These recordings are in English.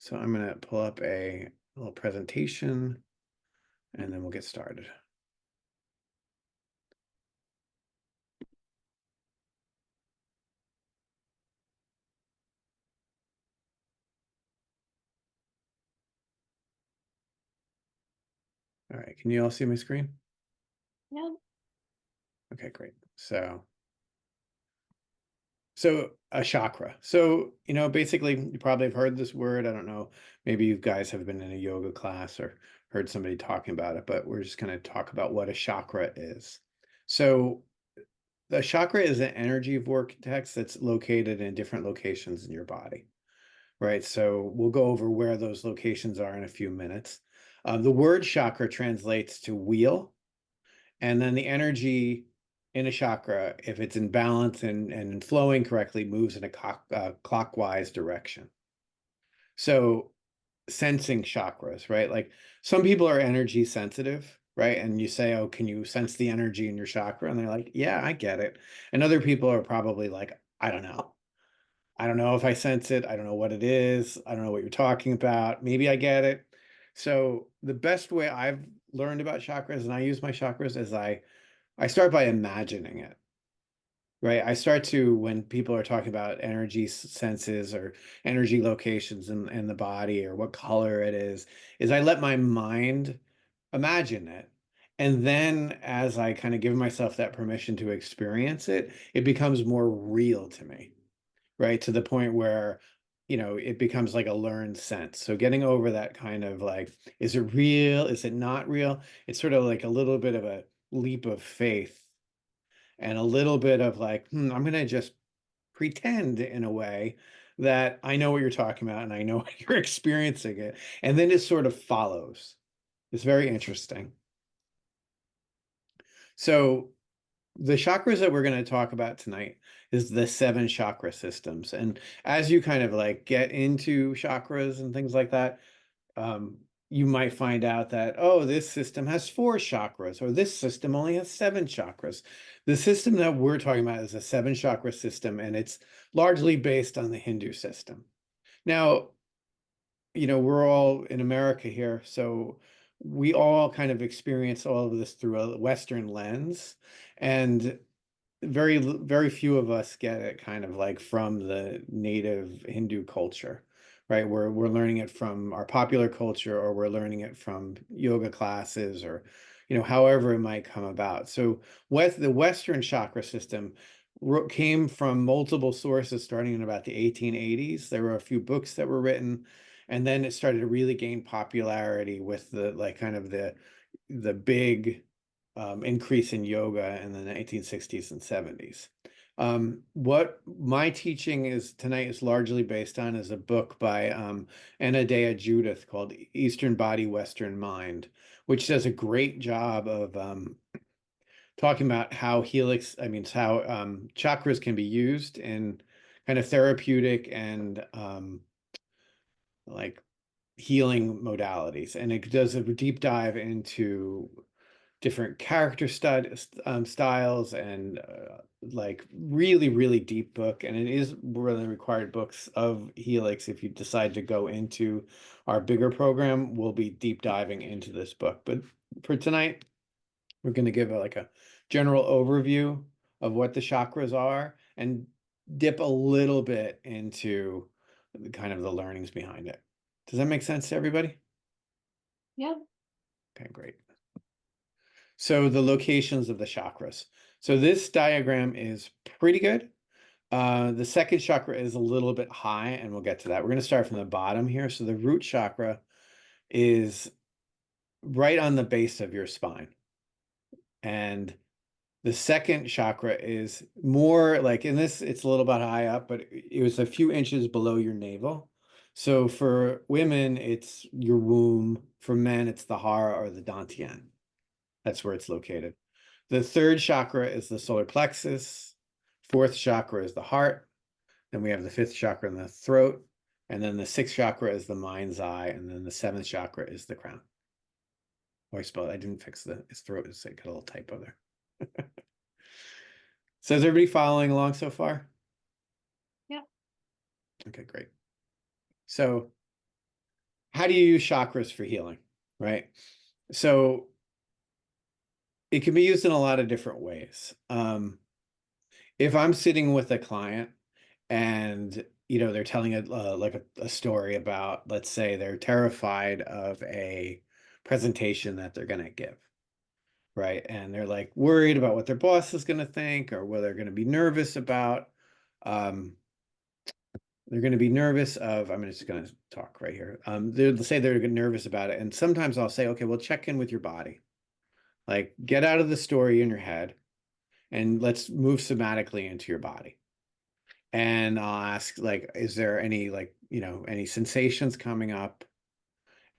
So I'm going to pull up a little presentation and then we'll get started. All right, can you all see my screen? Yeah. Okay, great. So a chakra. So, basically you probably have heard this word. I don't know, maybe you guys have been in a yoga class or heard somebody talking about it, but we're just going to talk about what a chakra is. So the chakra is an energy vortex that's located in different locations in your body, right? So we'll go over where those locations are in a few minutes. The word chakra translates to wheel, and then the energy in a chakra, if it's in balance and flowing correctly, moves in a clockwise direction. So sensing chakras, right? Like some people are energy sensitive, right? And you say, oh, can you sense the energy in your chakra? And they're like, yeah, I get it. And other people are probably like, I don't know. I don't know if I sense it. I don't know what it is. I don't know what you're talking about. Maybe I get it. So the best way I've learned about chakras, and I use my chakras, is I start by imagining it, right? I start to, when people are talking about energy senses or energy locations in the body or what color it is I let my mind imagine it. And then as I kind of give myself that permission to experience it, it becomes more real to me, right? To the point where, it becomes like a learned sense. So getting over that kind of like, is it real? Is it not real? It's sort of like a little bit of a leap of faith and a little bit of like, I'm going to just pretend in a way that I know what you're talking about and I know you're experiencing it. And then it sort of follows. It's very interesting. So the chakras that we're going to talk about tonight is the 7 chakra systems. And as you kind of like get into chakras and things like that, you might find out that, oh, this system has 4 chakras, or this system only has 7 chakras. The system that we're talking about is a 7 chakra system, and it's largely based on the Hindu system. Now, we're all in America here, so we all kind of experience all of this through a Western lens, and very few of us get it kind of like from the native Hindu culture, right? We're learning it from our popular culture, or we're learning it from yoga classes, or however it might come about. So with the Western chakra system came from multiple sources starting in about the 1880s. There were a few books that were written, and then it started to really gain popularity with the like kind of the big increase in yoga in the 1960s and 70s. What my teaching is tonight is largely based on is a book by Anodea Judith called Eastern Body, Western Mind, which does a great job of talking about how how chakras can be used in kind of therapeutic and like healing modalities. And it does a deep dive into different character styles and like really, really deep book. And it is one of the required books of Helix. If you decide to go into our bigger program, we'll be deep diving into this book. But for tonight, we're going to give like a general overview of what the chakras are and dip a little bit into kind of the learnings behind it. Does that make sense to everybody? Yeah. Okay, great. So the locations of the chakras. So this diagram is pretty good. The second chakra is a little bit high, and we'll get to that. We're going to start from the bottom here. So the root chakra is right on the base of your spine. And the second chakra is more like, in this, it's a little bit high up, but it was a few inches below your navel. So for women, it's your womb. For men, it's the hara or the dantian. That's where it's located. The third chakra is the solar plexus. Fourth chakra is the heart. Then we have the fifth chakra in the throat. And then the sixth chakra is the mind's eye. And then the seventh chakra is the crown. Oh, I didn't fix its throat. It's got a little typo there. So is everybody following along so far? Yeah. Okay, great. So how do you use chakras for healing, right? So it can be used in a lot of different ways. If I'm sitting with a client and they're telling a story about, let's say they're terrified of a presentation that they're going to give, right? And they're like worried about what their boss is going to think, or what they're going to be nervous about. Um, they're going to be nervous of, I'm just going to talk right here. They'll say they're nervous about it. And sometimes I'll say, okay, well, check in with your body. Like, get out of the story in your head and let's move somatically into your body. And I'll ask, like, is there any, like, any sensations coming up?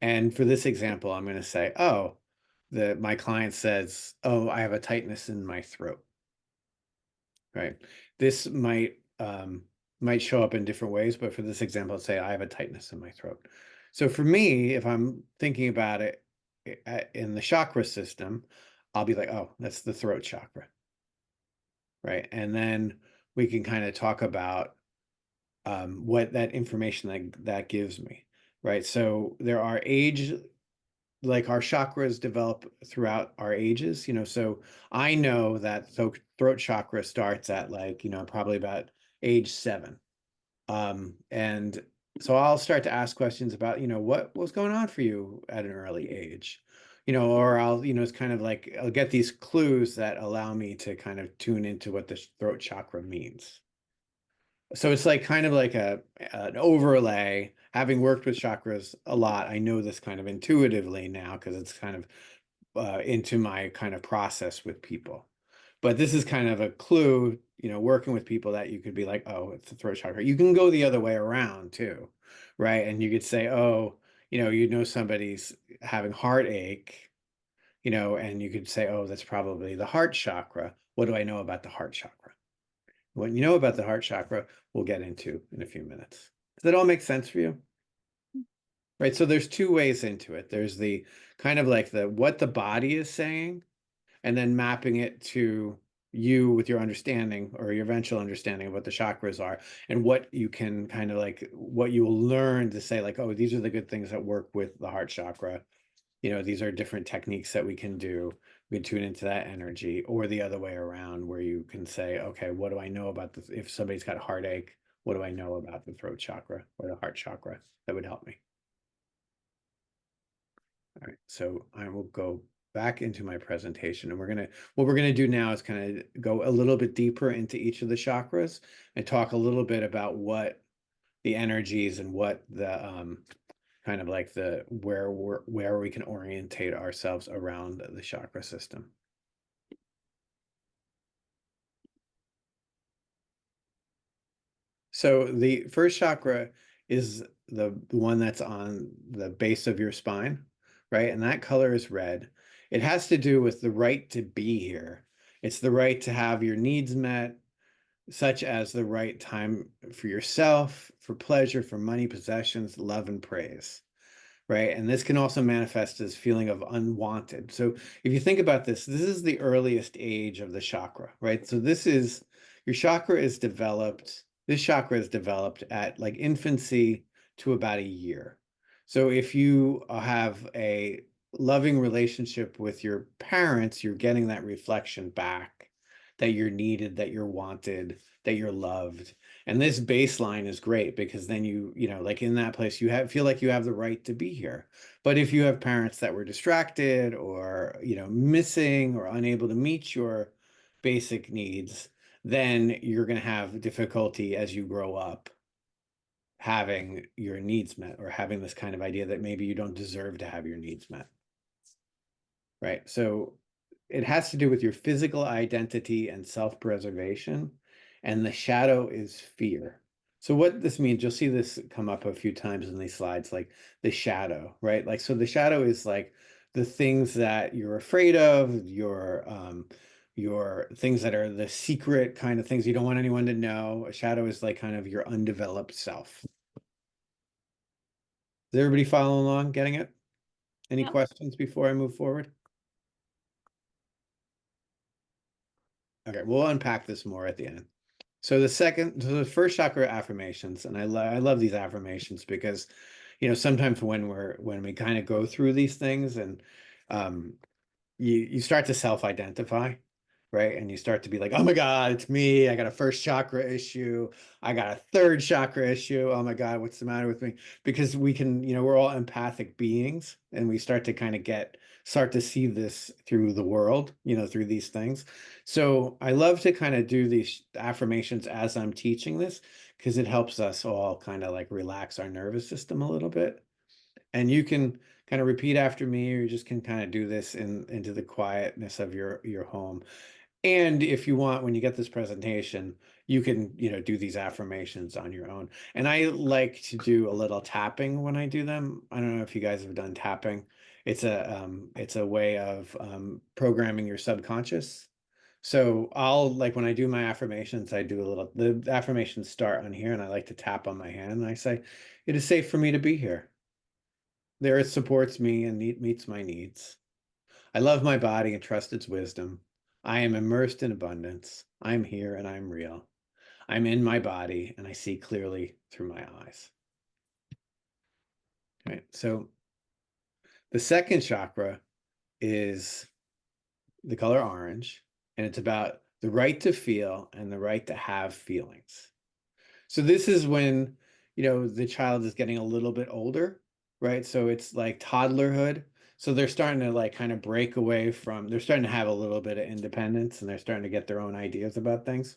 And for this example, I'm going to say, oh, my client says, oh, I have a tightness in my throat, right? This might show up in different ways, but for this example, I'll say I have a tightness in my throat. So for me, if I'm thinking about it in the chakra system, I'll be like, oh, that's the throat chakra, right? And then we can kind of talk about what that information that gives me, right? So there are like our chakras develop throughout our ages, so I know that throat chakra starts at, like, probably about age 7. And so I'll start to ask questions about, what was going on for you at an early age, or I'll, it's kind of like I'll get these clues that allow me to kind of tune into what the throat chakra means. So it's like kind of like an overlay. Having worked with chakras a lot, I know this kind of intuitively now because it's kind of into my kind of process with people. But this is kind of a clue, working with people, that you could be like, oh, it's the throat chakra. You can go the other way around too, right? And you could say, oh, somebody's having heartache, and you could say, oh, that's probably the heart chakra. What do I know about the heart chakra? What you know about the heart chakra, we'll get into in a few minutes. Does that all make sense for you? Right. So there's two ways into it. There's the kind of like what the body is saying, and then mapping it to you with your understanding, or your eventual understanding of what the chakras are, and what you can kind of like, what you will learn to say, like, oh, these are the good things that work with the heart chakra. These are different techniques that we can do. We can tune into that energy, or the other way around, where you can say, okay, what do I know about this? If somebody's got heartache, what do I know about the throat chakra or the heart chakra that would help me? All right, so I will go back into my presentation, and what we're gonna do now is kind of go a little bit deeper into each of the chakras and talk a little bit about what the energies and what the kind of like where we can orientate ourselves around the chakra system. So the first chakra is the one that's on the base of your spine, right? And that color is red. It has to do with the right to be here. It's the right to have your needs met, such as the right time for yourself, for pleasure, for money, possessions, love, and praise. Right. And this can also manifest as feeling of unwanted. So if you think about this, this is the earliest age of the chakra, right? So your chakra is developed, this chakra is developed at like infancy to about a year. So if you have a loving relationship with your parents, you're getting that reflection back, that you're needed, that you're wanted, that you're loved. And this baseline is great, because then like in that place, feel like you have the right to be here. But if you have parents that were distracted, or, missing, or unable to meet your basic needs, then you're going to have difficulty as you grow up having your needs met, or having this kind of idea that maybe you don't deserve to have your needs met. Right. So it has to do with your physical identity and self-preservation, and the shadow is fear. So what this means, you'll see this come up a few times in these slides, like the shadow, right? Like, so the shadow is like the things that you're afraid of, your things that are the secret kind of things you don't want anyone to know. A shadow is like kind of your undeveloped self. Is everybody following along, getting it? Any Yep. questions before I move forward? Okay, we'll unpack this more at the end. So the first chakra affirmations, and I love these affirmations because, sometimes when we kind of go through these things and um, you start to self-identify, right? And you start to be like, oh my God, it's me. I got a first chakra issue. I got a third chakra issue. Oh my God, what's the matter with me? Because we can, we're all empathic beings and we start to kind of start to see this through the world, through these things. So I love to kind of do these affirmations as I'm teaching this because it helps us all kind of like relax our nervous system a little bit. And you can kind of repeat after me, or you just can kind of do this into the quietness of your home. And if you want, when you get this presentation, you can, do these affirmations on your own. And I like to do a little tapping when I do them. I don't know if you guys have done tapping. It's a way of programming your subconscious. So I'll like when I do my affirmations, the affirmations start on here and I like to tap on my hand and I say, it is safe for me to be here. There it supports me and meets my needs. I love my body and trust its wisdom. I am immersed in abundance. I'm here and I'm real. I'm in my body and I see clearly through my eyes. Right. So the second chakra is the color orange, and it's about the right to feel and the right to have feelings. So this is when, the child is getting a little bit older, right? So it's like toddlerhood. So they're starting to like kind of break away they're starting to have a little bit of independence and they're starting to get their own ideas about things.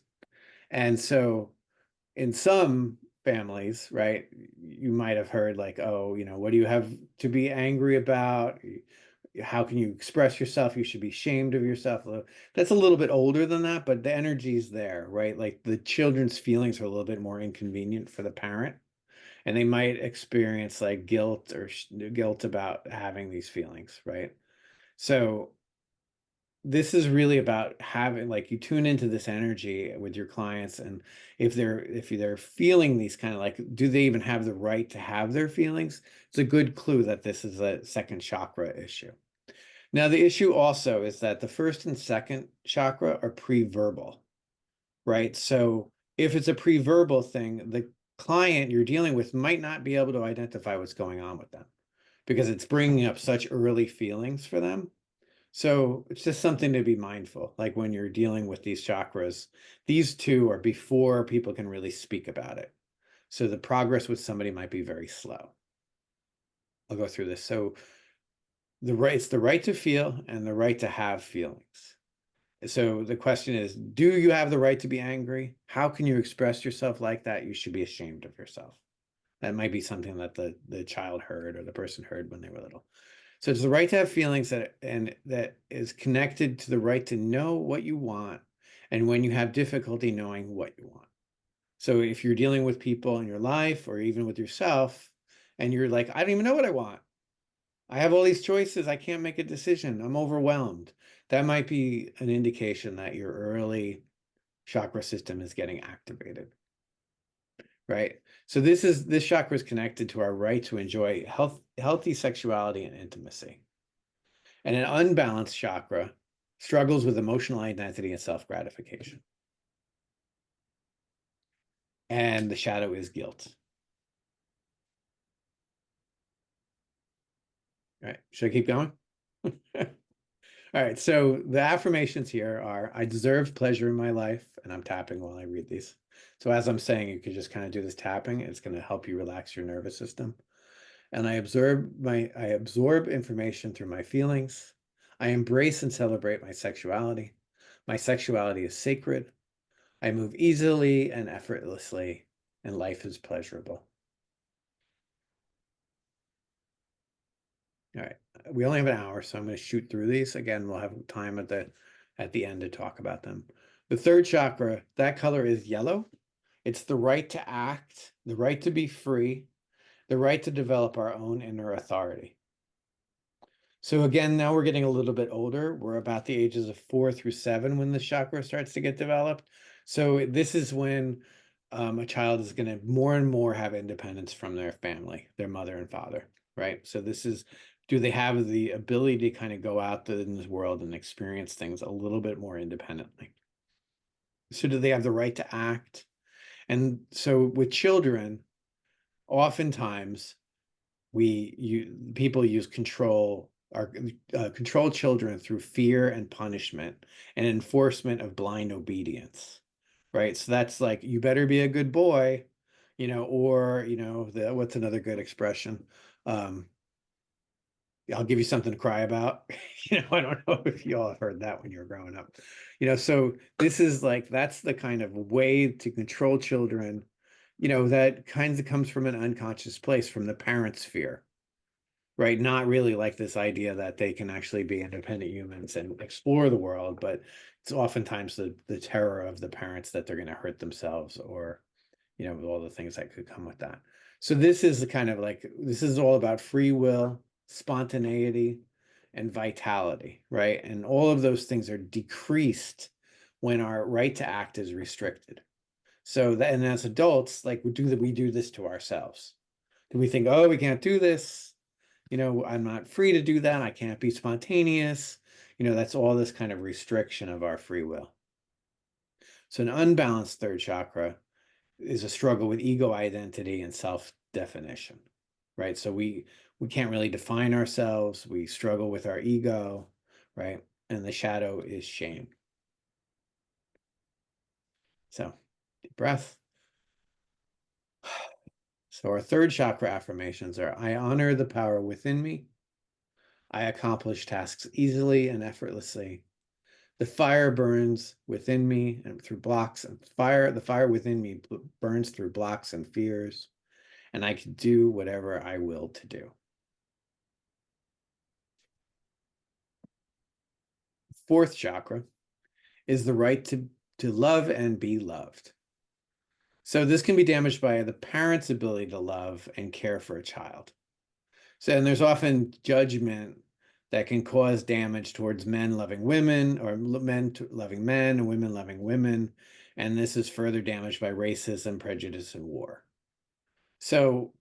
And so in some families, right, you might have heard like, oh, what do you have to be angry about? How can you express yourself? You should be ashamed of yourself. That's a little bit older than that, but the energy is there, right? Like the children's feelings are a little bit more inconvenient for the parent, and they might experience like guilt or guilt about having these feelings, right? So this is really about having like you tune into this energy with your clients, and if they're feeling these kind of like, do they even have the right to have their feelings? It's a good clue that this is a second chakra issue. Now, the issue also is that the first and second chakra are pre-verbal, right? So if it's a pre-verbal thing, the client you're dealing with might not be able to identify what's going on with them because it's bringing up such early feelings for them. So it's just something to be mindful. Like when you're dealing with these chakras, these two are before people can really speak about it. So the progress with somebody might be very slow. I'll go through this. So it's the right to feel and the right to have feelings. So the question is, do you have the right to be angry? How can you express yourself like that? You should be ashamed of yourself. That might be something that the child heard or the person heard when they were little. So it's the right to have feelings that is connected to the right to know what you want and when you have difficulty knowing what you want. So if you're dealing with people in your life or even with yourself and you're like, I don't even know what I want. I have all these choices. I can't make a decision. I'm overwhelmed. That might be an indication that your early chakra system is getting activated, right? So this chakra is connected to our right to enjoy healthy sexuality and intimacy. And an unbalanced chakra struggles with emotional identity and self-gratification. And the shadow is guilt. All right, should I keep going? All right, so the affirmations here are, I deserve pleasure in my life, and I'm tapping while I read these. So as I'm saying, you could just kind of do this tapping. It's going to help you relax your nervous system. And I absorb information through my feelings. I embrace and celebrate my sexuality. My sexuality is sacred. I move easily and effortlessly, and life is pleasurable. All right, we only have an hour, so I'm going to shoot through these. Again, we'll have time at the end to talk about them. The third chakra, that color is yellow. It's the right to act, the right to be free, the right to develop our own inner authority. So again, now we're getting a little bit older. We're about the ages of 4 through 7 when the chakra starts to get developed. So this is when a child is going to more and more have independence from their family, their mother and father, right? So do they have the ability to kind of go out in this world and experience things a little bit more independently? So do they have the right to act? And so with children, oftentimes people use control children through fear and punishment and enforcement of blind obedience, right? So that's like, you better be a good boy, or what's another good expression? Um, I'll give you something to cry about. I don't know if you all have heard that when you were growing up. So this is like, that's the kind of way to control children, that kind of comes from an unconscious place, from the parents' fear, right? Not really like this idea that they can actually be independent humans and explore the world, but it's oftentimes the terror of the parents that they're going to hurt themselves, or with all the things that could come with that. So this is the kind of like, this is all about free will, spontaneity, and vitality, right? And all of those things are decreased when our right to act is restricted. So that, and as adults, like we do this to ourselves. Do we think, oh, we can't do this? I'm not free to do that. I can't be spontaneous. That's all this kind of restriction of our free will. So an unbalanced third chakra is a struggle with ego identity and self-definition, right? So we can't really define ourselves. We struggle with our ego, right? And the shadow is shame. So deep breath. So our third chakra affirmations are: I honor the power within me. I accomplish tasks easily and effortlessly. The fire burns within me and through blocks and fire. The fire within me burns through blocks and fears, and I can do whatever I will to do. Fourth chakra is the right to love and be loved. So this can be damaged by the parent's ability to love and care for a child. So, and there's often judgment that can cause damage towards men loving women, or men loving men, and women loving women. And this is further damaged by racism, prejudice, and war. So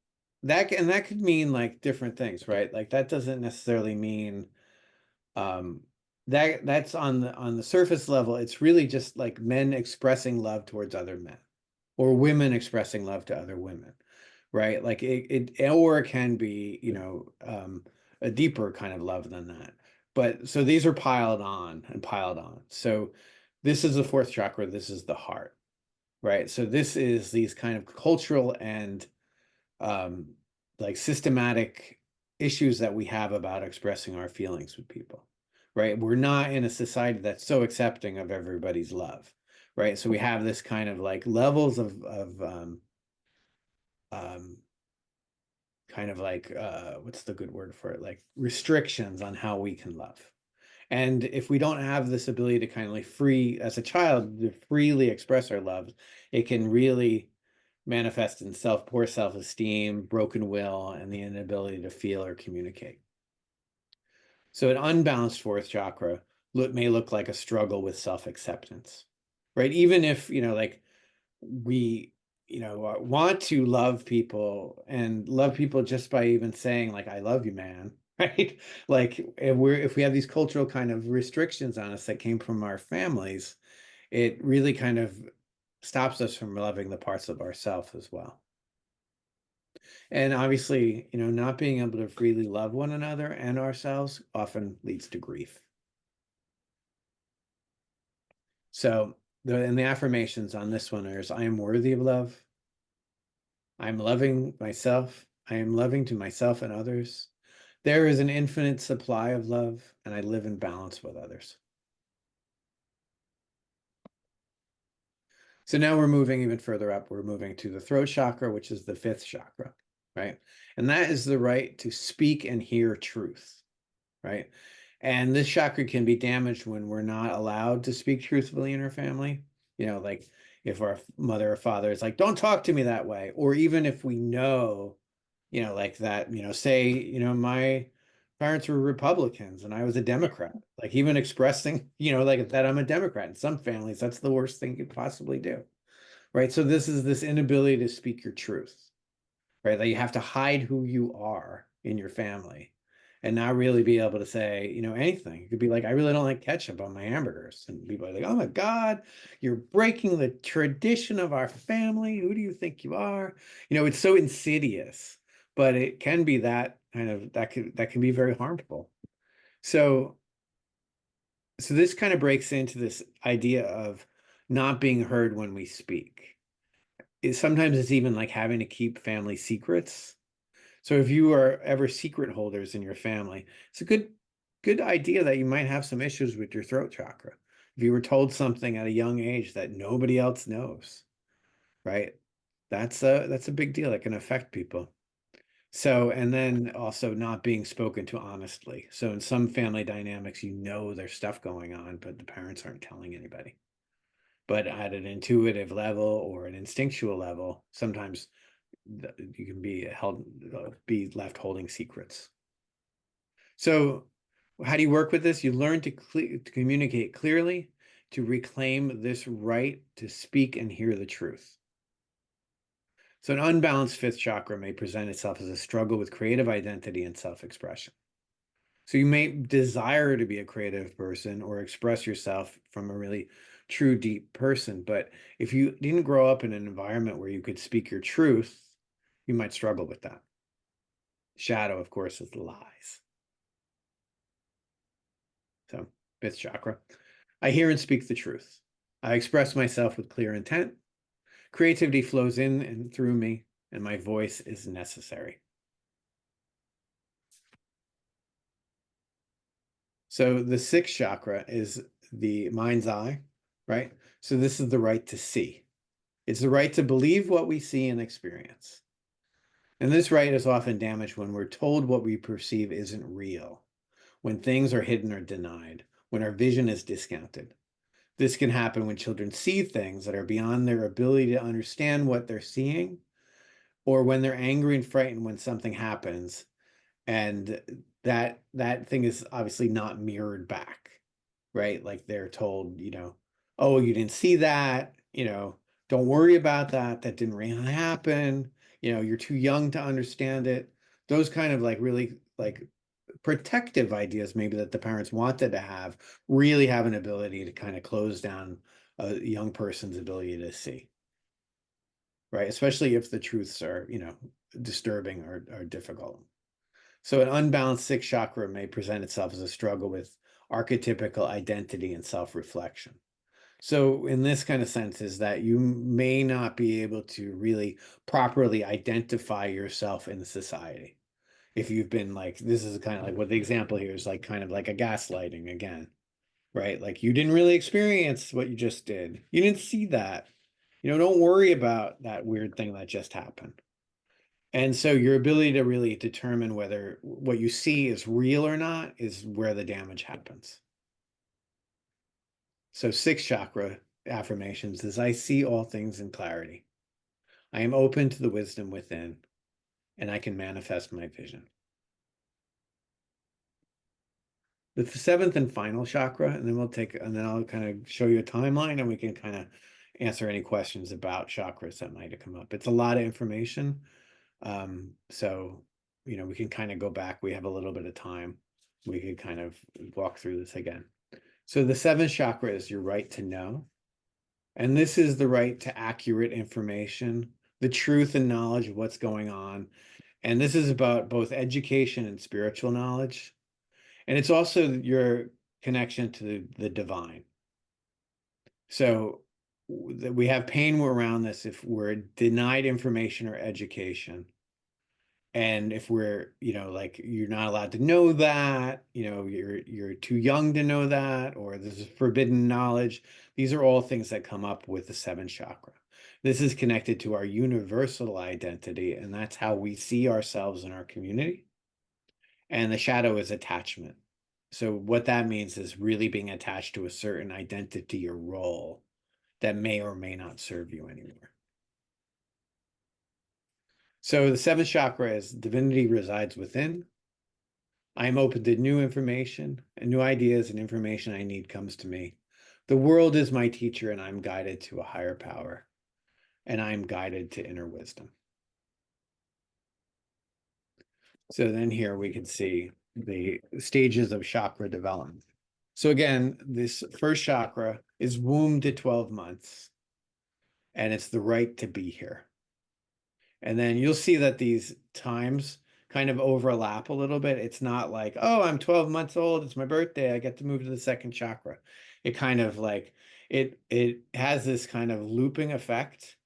that could mean like different things, right? Like that doesn't necessarily mean that's on the surface level. It's really just like men expressing love towards other men, or women expressing love to other women, right? Like or it can be, a deeper kind of love than that. But so these are piled on and piled on. So this is the fourth chakra. This is the heart, right? So this is these kind of cultural and um, like systematic issues that we have about expressing our feelings with people, right? We're not in a society that's so accepting of everybody's love, right? So we have this kind of like levels of um, kind of like what's the good word for it? Like restrictions on how we can love. And if we don't have this ability to kind of like as a child, to freely express our love, it can really manifest in poor self-esteem, broken will, and the inability to feel or communicate. So an unbalanced fourth chakra may look like a struggle with self-acceptance, right? Even if, like we, want to love people, and love people just by even saying like, I love you, man, right? Like if we have these cultural kind of restrictions on us that came from our families, it really kind of stops us from loving the parts of ourselves as well. And obviously, not being able to freely love one another and ourselves often leads to grief. So the affirmations on this one is: I am worthy of love. I'm loving myself. I am loving to myself and others. There is an infinite supply of love, and I live in balance with others. So now we're moving even further up. We're moving to the throat chakra, which is the fifth chakra, right? And that is the right to speak and hear truth, right? And this chakra can be damaged when we're not allowed to speak truthfully in our family. Like if our mother or father is like, don't talk to me that way. Or even if we know, like that, say, my parents were Republicans and I was a Democrat, like even expressing, like that I'm a Democrat. In some families, that's the worst thing you could possibly do, right? So this is this inability to speak your truth, right? That you have to hide who you are in your family and not really be able to say, anything. You could be like, I really don't like ketchup on my hamburgers. And people are like, oh my God, you're breaking the tradition of our family. Who do you think you are? It's so insidious. but it can be that kind of, that can be very harmful. So this kind of breaks into this idea of not being heard when we speak. Sometimes it's even like having to keep family secrets. So if you are ever secret holders in your family, it's a good idea that you might have some issues with your throat chakra. If you were told something at a young age that nobody else knows, right? That's a big deal. That can affect people. So, and then also not being spoken to honestly. So in some family dynamics, there's stuff going on, but the parents aren't telling anybody. But at an intuitive level or an instinctual level, sometimes you can be left holding secrets. So how do you work with this? You learn to communicate clearly, to reclaim this right to speak and hear the truth. So an unbalanced fifth chakra may present itself as a struggle with creative identity and self-expression. So you may desire to be a creative person or express yourself from a really true, deep person. But if you didn't grow up in an environment where you could speak your truth, you might struggle with that. Shadow, of course, is the lies. So, fifth chakra. I hear and speak the truth. I express myself with clear intent. Creativity flows in and through me, and my voice is necessary. So the sixth chakra is the mind's eye, right? So this is the right to see. It's the right to believe what we see and experience. And this right is often damaged when we're told what we perceive isn't real, when things are hidden or denied, when our vision is discounted. This can happen when children see things that are beyond their ability to understand what they're seeing, or when they're angry and frightened when something happens, and that thing is obviously not mirrored back, right? Like they're told, oh, you didn't see that, don't worry about that. That didn't really happen. You're too young to understand it. Those kind of like really like protective ideas maybe that the parents wanted to have really have an ability to kind of close down a young person's ability to see, right? Especially if the truths are, disturbing or difficult. So an unbalanced sixth chakra may present itself as a struggle with archetypical identity and self-reflection. So in this kind of sense is that you may not be able to really properly identify yourself in society. If you've been like, this is kind of like what the example here is like, kind of like a gaslighting again, right? Like you didn't really experience what you just did. You didn't see that. Don't worry about that weird thing that just happened. And so your ability to really determine whether what you see is real or not is where the damage happens. So sixth chakra affirmations is I see all things in clarity. I am open to the wisdom within, and I can manifest my vision. The seventh and final chakra, and then I'll kind of show you a timeline and we can kind of answer any questions about chakras that might have come up. It's a lot of information. So, we can kind of go back. We have a little bit of time. We could kind of walk through this again. So the seventh chakra is your right to know. And this is the right to accurate information, the truth and knowledge of what's going on. And this is about both education and spiritual knowledge. And it's also your connection to the divine. So we have pain around this if we're denied information or education. And if we're, like you're not allowed to know that, you're too young to know that, or this is forbidden knowledge. These are all things that come up with the seventh chakra. This is connected to our universal identity, and that's how we see ourselves in our community. And the shadow is attachment. So what that means is really being attached to a certain identity or role that may or may not serve you anymore. So the seventh chakra is divinity resides within. I am open to new information and new ideas and information I need comes to me. The world is my teacher and I'm guided to a higher power and I'm guided to inner wisdom. So then here we can see the stages of chakra development. So again, this first chakra is womb to 12 months and it's the right to be here. And then you'll see that these times kind of overlap a little bit. It's not like, oh, I'm 12 months old, it's my birthday, I get to move to the second chakra. It kind of like it has this kind of looping effect,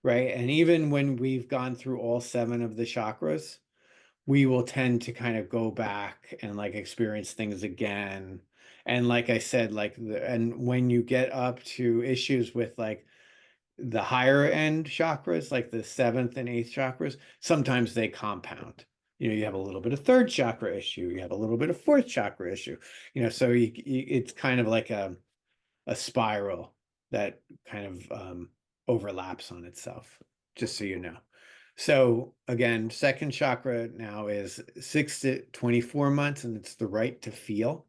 right? And even when we've gone through all 7 of the chakras, we will tend to kind of go back and like experience things again. And like I said, and when you get up to issues with like the higher end chakras, like the 7th and 8th chakras, sometimes they compound. You have a little bit of third chakra issue, you have a little bit of fourth chakra issue, so it's kind of like a spiral that kind of overlaps on itself, just so you know. So again, second chakra now is 6 to 24 months, and it's the right to feel.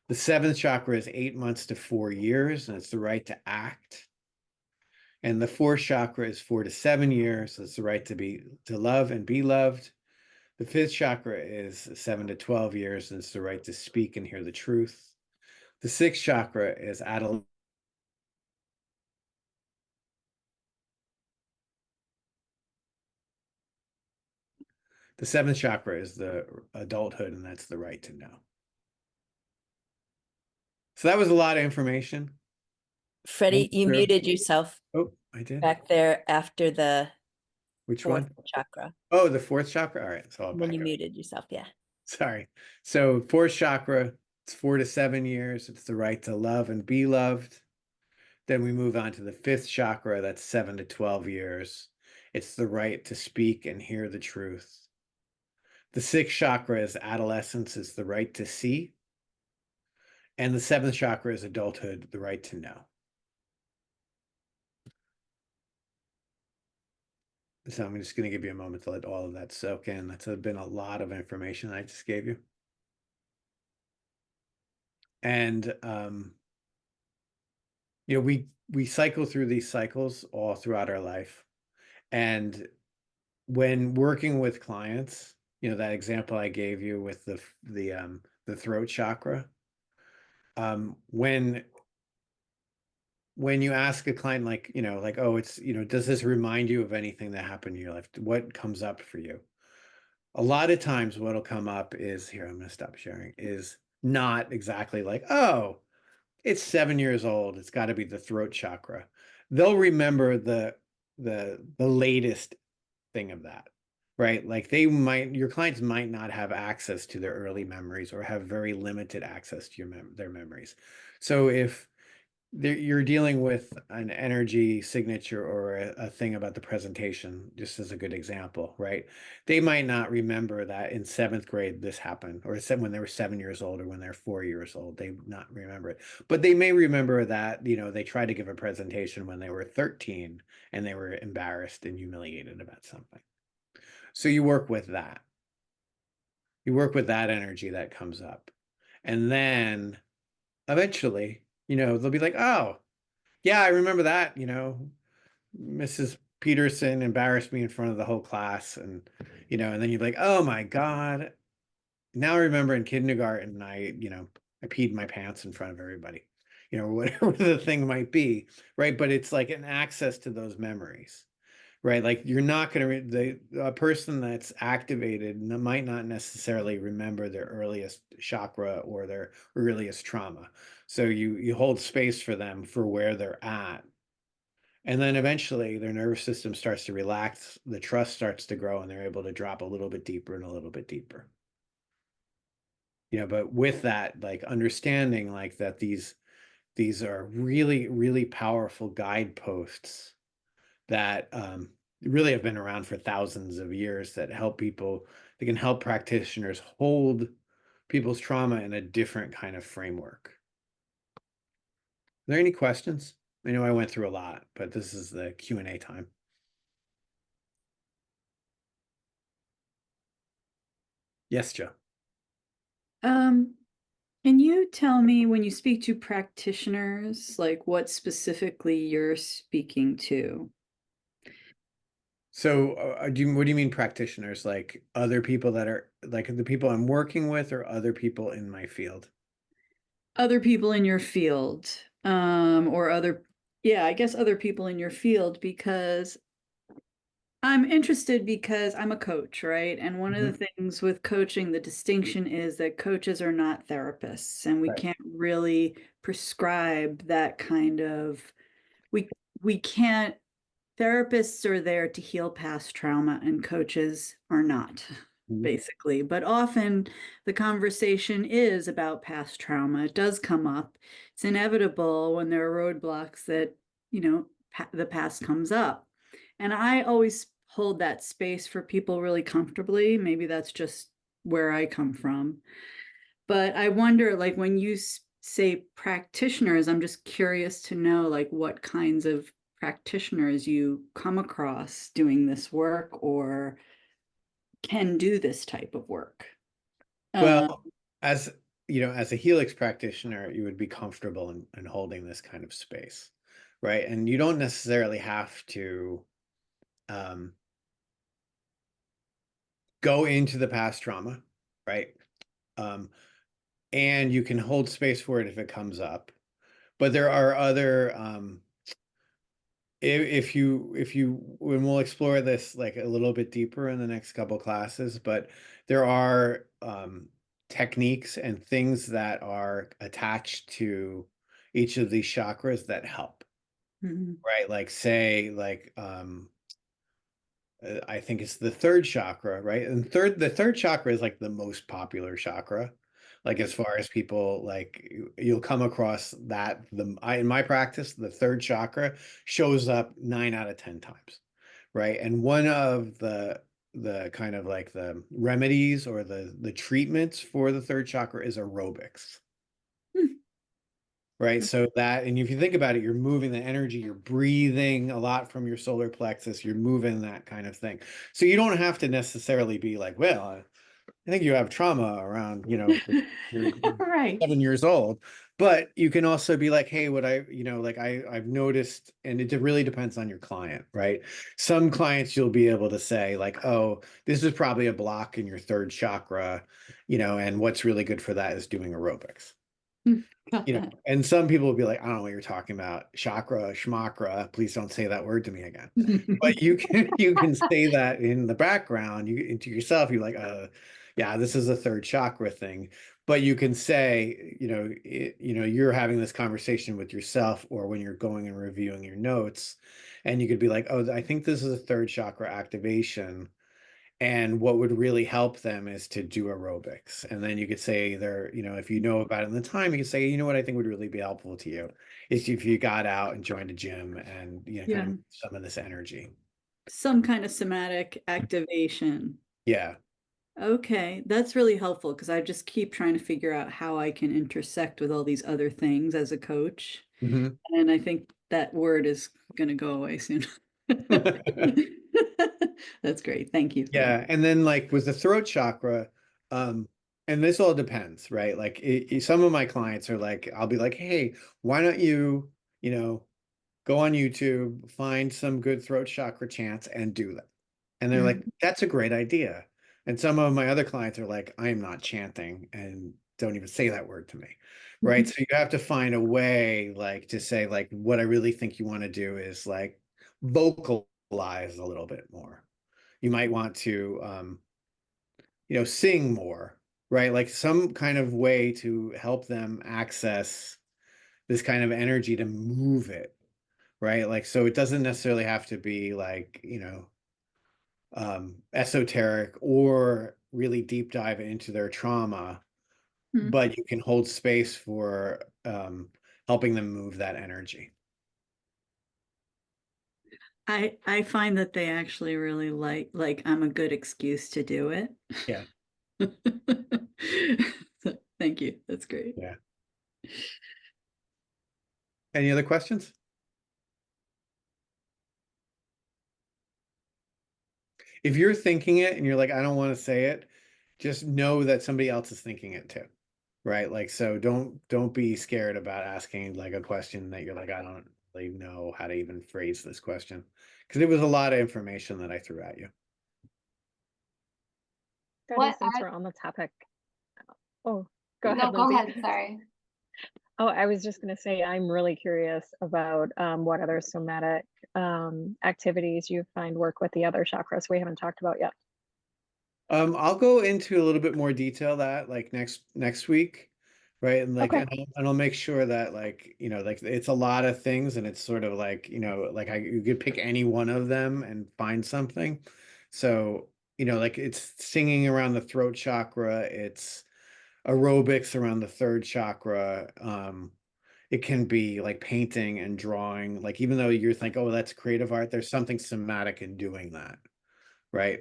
The 7th chakra is 8 months to 4 years, and it's the right to act. And the 4th chakra is 4 to 7 years, so it's the right to love and be loved. The 5th chakra is 7 to 12 years, and it's the right to speak and hear the truth. The 6th chakra is adolescence. The 7th chakra is the adulthood, and that's the right to know. So that was a lot of information. Freddie, you muted yourself Oh, I did. back there after the Which 4th one? chakra. Oh, the 4th chakra. All right, so I'll When back you up. muted yourself, yeah. Sorry. So 4th chakra, it's 4 to 7 years. It's the right to love and be loved. Then we move on to the 5th chakra. That's 7 to 12 years. It's the right to speak and hear the truth. The 6th chakra is adolescence. It's the right to see. And the 7th chakra is adulthood, the right to know. So I'm just going to give you a moment to let all of that soak in. That's been a lot of information I just gave you. And we cycle through these cycles all throughout our life. And when working with clients, that example I gave you with the throat chakra, when you ask a client, like, oh, it's, does this remind you of anything that happened in your life? What comes up for you? A lot of times what'll come up is, here, I'm going to stop sharing, is not exactly like, oh, it's 7 years old, it's got to be the throat chakra. They'll remember the latest thing of that, right? Like your clients might not have access to their early memories, or have very limited access to their memories. So if you're dealing with an energy signature, or a thing about the presentation, just as a good example, right? They might not remember that in 7th grade this happened, or when they were 7 years old, or when they're 4 years old. They not remember it, but they may remember that they tried to give a presentation when they were 13, and they were embarrassed and humiliated about something. So you work with that. You work with that energy that comes up, and then eventually, they'll be like, oh, yeah, I remember that, Mrs. Peterson embarrassed me in front of the whole class. And then you're like, oh my God. Now I remember in kindergarten, I peed my pants in front of everybody, whatever the thing might be. Right. But it's like an access to those memories, right? Like you're not going to, a person that's activated might not necessarily remember their earliest chakra or their earliest trauma. So you hold space for them for where they're at. And then eventually their nervous system starts to relax, the trust starts to grow, and they're able to drop a little bit deeper and a little bit deeper. But with that, like understanding like that these are really, really powerful guideposts that really have been around for thousands of years, that help people, they can help practitioners hold people's trauma in a different kind of framework. Are there any questions? I know I went through a lot, but this is the Q&A time. Yes, Joe. Can you tell me, when you speak to practitioners, like what specifically you're speaking to? So what do you mean practitioners? Like other people that are like the people I'm working with, or other people in my field? Other people in your field, or I guess other people in your field, because I'm interested because I'm a coach, right? And one of Mhm. the things with coaching, the distinction is that coaches are not therapists, and we Right. can't really prescribe that kind of, we can't, therapists are there to heal past trauma, and coaches are not, Mhm. basically. But often the conversation is about past trauma. It does come up. It's inevitable when there are roadblocks that, the past comes up. And I always hold that space for people really comfortably. Maybe that's just where I come from. But I wonder, like, when you say practitioners, I'm just curious to know, like, what kinds of practitioners you come across doing this work or can do this type of work. Well, as as a Helix practitioner, you would be comfortable in holding this kind of space, right? And you don't necessarily have to um, go into the past trauma, right? Um, and you can hold space for it if it comes up. But there are other if you and we'll explore this like a little bit deeper in the next couple classes, but there are techniques and things that are attached to each of these chakras that help, Mhm. right? Like say like I think it's the third chakra, right? And the third chakra is like the most popular chakra. Like as far as people like you'll come across that in my practice, the third chakra shows up 9 out of 10 times, right? And one of the kind of like the remedies or the treatments for the third chakra is aerobics. Right. So that, and if you think about it, you're moving the energy, you're breathing a lot from your solar plexus, you're moving that kind of thing. So you don't have to necessarily be like, well, I think you have trauma around, you're Right. 7 years old, but you can also be like, hey, like I've noticed, and it really depends on your client, right? Some clients you'll be able to say like, oh, this is probably a block in your third chakra, and what's really good for that is doing aerobics. Got that. And some people will be like, I don't know what you're talking about. Chakra, schmakra, please don't say that word to me again. But you can say that in the background, to yourself, you're like, yeah, this is a third chakra thing. But you can say, you're having this conversation with yourself, or when you're going and reviewing your notes, and you could be like, oh, I think this is a third chakra activation. And what would really help them is to do aerobics. And then you could say either, if you know about it in the time, you could say, you know what I think would really be helpful to you is if you got out and joined a gym and, kind Yeah. of some of this energy. Some kind of somatic activation. Yeah. Okay, that's really helpful because I just keep trying to figure out how I can intersect with all these other things as a coach. Mhm. And I think that word is going to go away soon. That's great. Thank you. Yeah. And then like with the throat chakra, and this all depends, right? Like some of my clients are like, I'll be like, hey, why don't you, go on YouTube, find some good throat chakra chants and do them. And they're like, that's a great idea. And some of my other clients are like, I am not chanting and don't even say that word to me. Right. So you have to find a way like to say like what I really think you want to do is like vocalize a little bit more. You might want to sing more, right? Like some kind of way to help them access this kind of energy to move it, right? Like so it doesn't necessarily have to be like, esoteric or really deep dive into their trauma, but you can hold space for helping them move that energy. I find that they actually really like I'm a good excuse to do it. Yeah. So, thank you. That's great. Yeah. Any other questions? If you're thinking it and you're like, I don't want to say it, just know that somebody else is thinking it too. Right. Like, so don't be scared about asking like a question that you're like, I don't really know how to even phrase this question. Because it was a lot of information that I threw at you. What Since are, we're on the topic. Oh, go no, ahead, go Lindsay. ahead, sorry. Oh, I was just going to say, I'm really curious about what other somatic activities you find work with the other chakras we haven't talked about yet. I'll go into a little bit more detail that like next week, right? And like, Okay. and I'll make sure that like, you know, like it's a lot of things and it's sort of like, you know, like you could pick any one of them and find something. So, you know, like it's singing around the throat chakra, it's aerobics around the third chakra. It can be like painting and drawing, like even though you're thinking, oh, that's creative art, there's something somatic in doing that, right?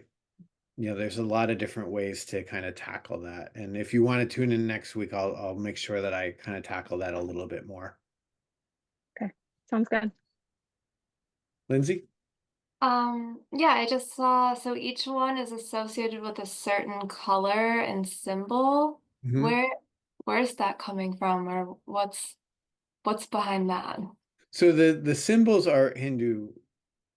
You know, there's a lot of different ways to kind of tackle that. And if you want to tune in next week, I'll make sure that I kind of tackle that a little bit more. Okay. Sounds good. Lindsay? Yeah, I just saw, so each one is associated with a certain color and symbol. Mhm. Where's that coming from, or what's behind that? So the symbols are Hindu.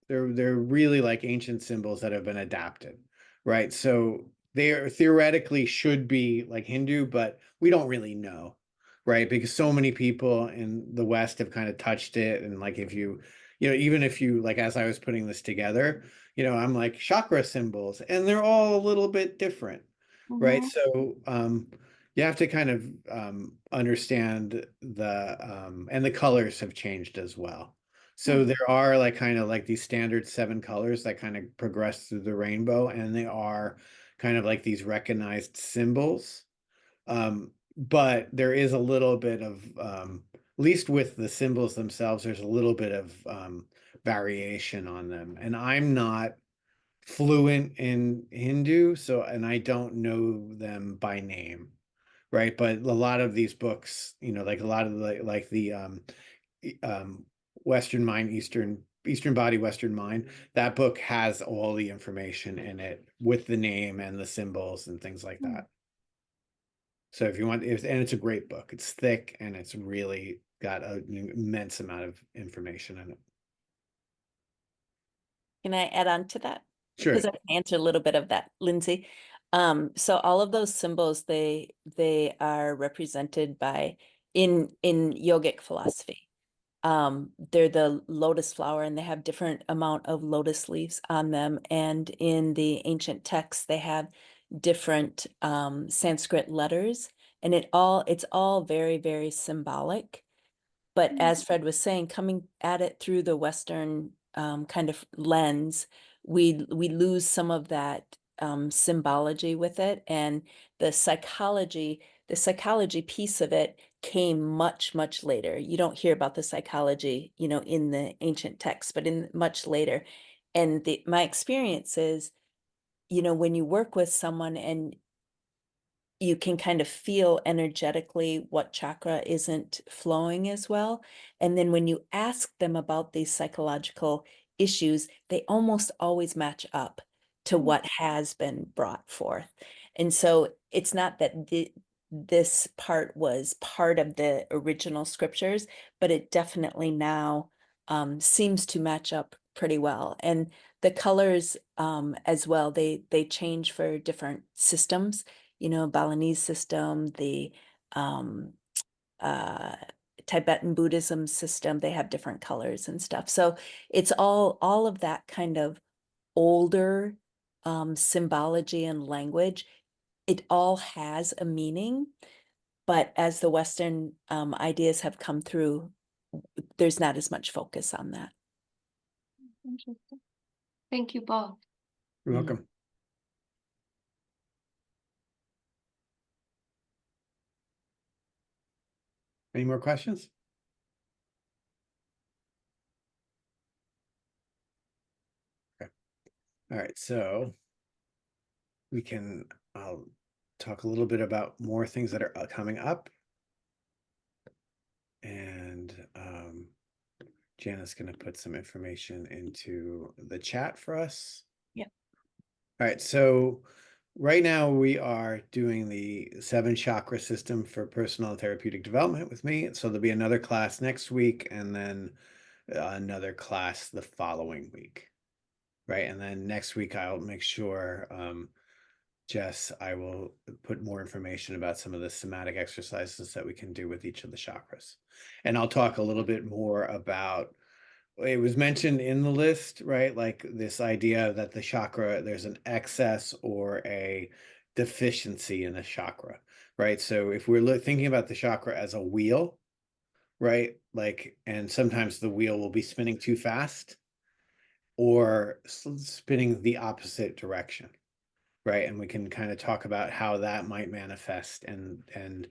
They're really like ancient symbols that have been adapted, right? So they are theoretically should be like Hindu, but we don't really know, right? Because so many people in the West have kind of touched it. And like if you know, even if you like as I was putting this together, you know, I'm like chakra symbols, and they're all a little bit different, right? Mm-hmm. So you have to kind of understand and the colors have changed as well. So there are like kind of like these standard 7 colors that kind of progress through the rainbow, and they are kind of like these recognized symbols. But there is a little bit of, at least with the symbols themselves, there's a little bit of variation on them. And I'm not fluent in Hindu, so and I don't know them by name, right? But a lot of these books, you know, like a lot of the Western Mind, Eastern Body, Western Mind, that book has all the information in it with the name and the symbols and things like that. So if you want, and it's a great book. It's thick and it's really got an immense amount of information in it. Can I add on to that? Sure. Because I can answer a little bit of that, Lindsay. So all of those symbols, they are represented by in yogic philosophy. They're the lotus flower and they have different amount of lotus leaves on them. And in the ancient texts, they have different Sanskrit letters, and it's all very, very symbolic. But as Fred was saying, coming at it through the Western kind of lens, we lose some of that symbology with it, and the psychology piece of it came much, much later. You don't hear about the psychology, you know, in the ancient texts, but in much later. And my experience is, you know, when you work with someone and you can kind of feel energetically what chakra isn't flowing as well. And then when you ask them about these psychological issues, they almost always match up to what has been brought forth. And so it's not that this part was part of the original scriptures, but it definitely now seems to match up pretty well. And the colors as well, they change for different systems, you know, Balinese system, the um, uh, Tibetan Buddhism system, they have different colors and stuff. So it's all of that kind of older symbology and language. It all has a meaning, but as the Western ideas have come through, there's not as much focus on that. Interesting. Thank you both. You're welcome. Any more questions? Okay. All right. So I'll talk a little bit about more things that are coming up. And Jana's going to put some information into the chat for us. Yep. All right. So right now we are doing the 7 chakra system for personal and therapeutic development with me. So there'll be another class next week and then another class the following week. Right. And then next week I'll make sure Jess, I will put more information about some of the somatic exercises that we can do with each of the chakras. And I'll talk a little bit more about, it was mentioned in the list, right? Like this idea that the chakra, there's an excess or a deficiency in a chakra, right? So if we're thinking about the chakra as a wheel, right? Like, and sometimes the wheel will be spinning too fast or spinning the opposite direction, right? And we can kind of talk about how that might manifest and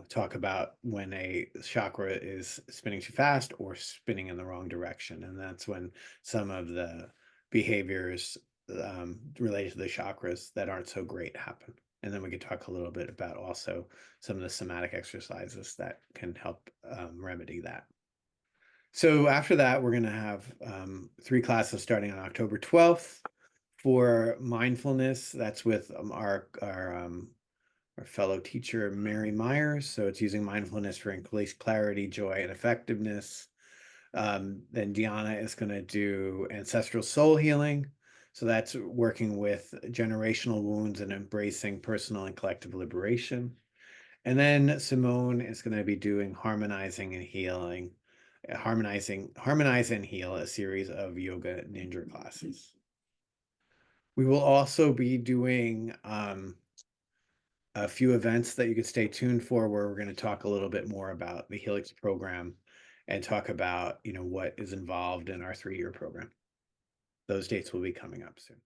talk about when a chakra is spinning too fast or spinning in the wrong direction. And that's when some of the behaviors related to the chakras that aren't so great happen. And then we could talk a little bit about also some of the somatic exercises that can help remedy that. So after that, we're going to have 3 classes starting on October 12th for mindfulness. That's with our fellow teacher, Mary Myers. So it's using mindfulness for increased clarity, joy, and effectiveness. Then Diana is going to do ancestral soul healing. So that's working with generational wounds and embracing personal and collective liberation. And then Simone is going to be doing harmonizing and healing, harmonize and heal, a series of yoga ninja classes. We will also be doing a few events that you can stay tuned for, where we're going to talk a little bit more about the Helix program and talk about, what is involved in our 3-year program. Those dates will be coming up soon.